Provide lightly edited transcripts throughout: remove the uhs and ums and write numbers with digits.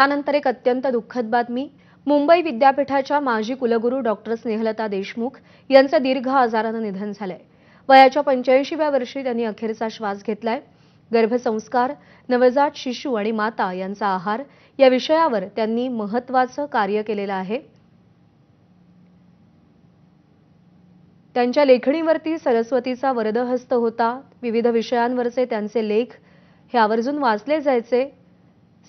त्यानंतर एक अत्यंत दुःखद बातमी. मुंबई विद्यापीठाच्या माजी कुलगुरू डॉक्टर स्नेहलता देशमुख यांचं दीर्घ आजारानं निधन झालंय. वयाच्या 85व्या वर्षी त्यांनी अखेरचा श्वास घेतलाय. गर्भसंस्कार, नवजात शिशु आणि माता यांचा आहार या विषयावर त्यांनी महत्त्वाचं कार्य केलेलं आहे. त्यांच्या लेखणीवरती सरस्वतीचा वरदहस्त होता. विविध विषयांवरचे त्यांचे लेख हे आवर्जून वाचले जायचे.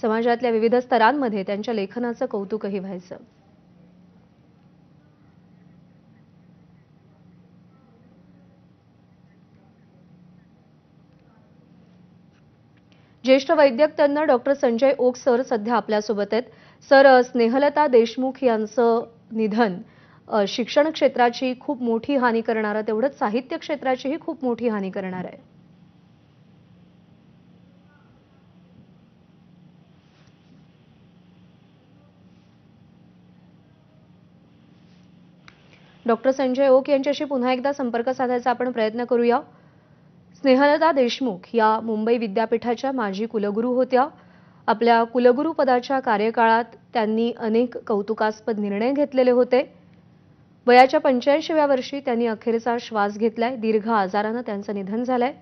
समाजातल्या विविध स्तरांमध्ये त्यांच्या लेखनाचं कौतुकही व्हायचं. ज्येष्ठ वैद्यक तज्ञ डॉक्टर संजय ओक सर सध्या आपल्यासोबत आहेत. सर, स्नेहलता देशमुख यांचं निधन शिक्षण क्षेत्राची खूप मोठी हानी करणारं, तेवढंच साहित्य क्षेत्राचीही खूप मोठी हानी करणार आहे. डॉक्टर संजय ओक यांच्याशी पुन्हा एकदा संपर्क साधायचा आपण प्रयत्न करूया. स्नेहलता देशमुख या मुंबई विद्यापीठाच्या माजी कुलगुरू होत्या. आपल्या कुलगुरू पदाच्या कार्यकाळात त्यांनी अनेक कौतुकास्पद निर्णय घेतलेले होते. वयाच्या 85व्या वर्षी त्यांनी अखेरचा श्वास घेतलाय. दीर्घ आजारानं त्यांचं निधन झालंय.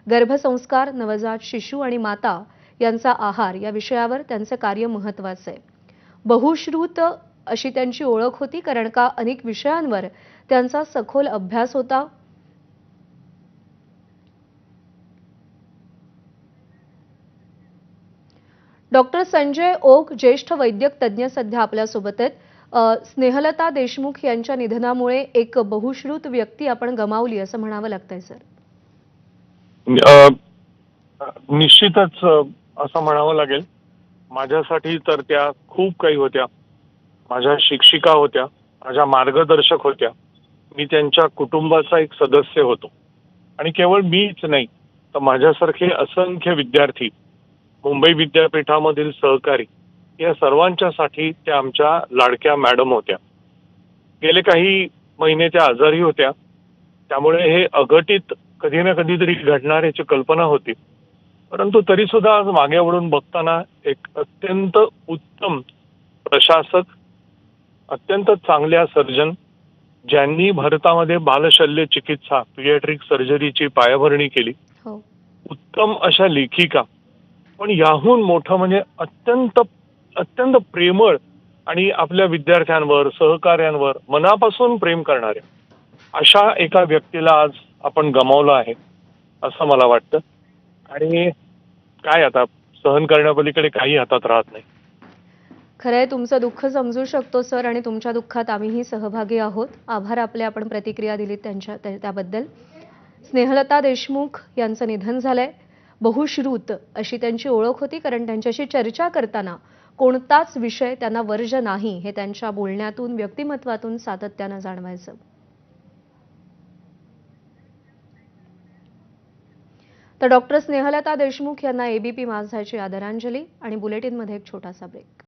गर्भसंस्कार, नवजात शिशु आणि माता यांचा आहार या विषयावर त्यांचं कार्य महत्त्वाचं आहे. बहुश्रुत अशी त्यांची ओळख होती, कारण का अनेक विषयांवर त्यांचा सखोल अभ्यास होता. डॉक्टर संजय ओक, ज्येष्ठ वैद्यक तज्ञ, सध्या आपल्यासोबत आहेत. स्नेहलता देशमुख यांच्या निधनामुळे एक बहुश्रुत व्यक्ती आपण गमावली असं म्हणावं लागतंय सर. निश्चितच असं म्हणावं लागेल. माझ्यासाठी तर त्या खूप काही होत्या. माझ्या शिक्षिका होत्या, माझ्या मार्गदर्शक होत्या. मी त्यांच्या कुटुंबाचा एक सदस्य होतो. आणि केवळ मीच नाही, तर माझ्यासारखे असंख्य विद्यार्थी, मुंबई विद्यापीठामधील सहकारी, या सर्वांच्यासाठी त्या आमच्या लाडक्या मॅडम होत्या. गेले काही महिने त्या आजारी होत्या, त्यामुळे हे अघटित कधी ना कधीतरी घडणार याची कल्पना होती. परंतु तरी सुद्धा आज मागे वळून बघताना एक अत्यंत उत्तम प्रशासक, अत्यंत चांगल्या सर्जन, ज्यांनी भारतामध्ये बालशल्य चिकित्सा, पिडियाट्रिक सर्जरीची पायाभरणी केली, उत्तम अशा लेखिका, पण याहून मोठं म्हणजे अत्यंत अत्यंत प्रेमळ आणि आपल्या विद्यार्थ्यांवर, सहकार्यांवर मनापासून प्रेम करणाऱ्या अशा एका व्यक्तीला आज आपण गमावलं आहे असं मला वाटतं. आणि काय आता, सहन करण्यापलीकडे काही हातात राहत नाही. खरंय, तुमचं दुःख समजू शकतो सर, आणि तुमच्या दुःखात आम्हीही सहभागी आहोत. आभार आपले, आपण प्रतिक्रिया दिलीत त्याबद्दल. स्नेहलता देशमुख यांचं निधन झालंय. बहुश्रुत अशी त्यांची ओळख होती, कारण त्यांच्याशी चर्चा करताना कोणताच विषय त्यांना वर्ज नाही हे त्यांच्या बोलण्यातून, व्यक्तिमत्वातून सातत्यानं जाणवायचं. तर डॉक्टर स्नेहलता देशमुख यांना एबीपी माझाची आदरांजली. आणि बुलेटिनमध्ये एक छोटासा ब्रेक.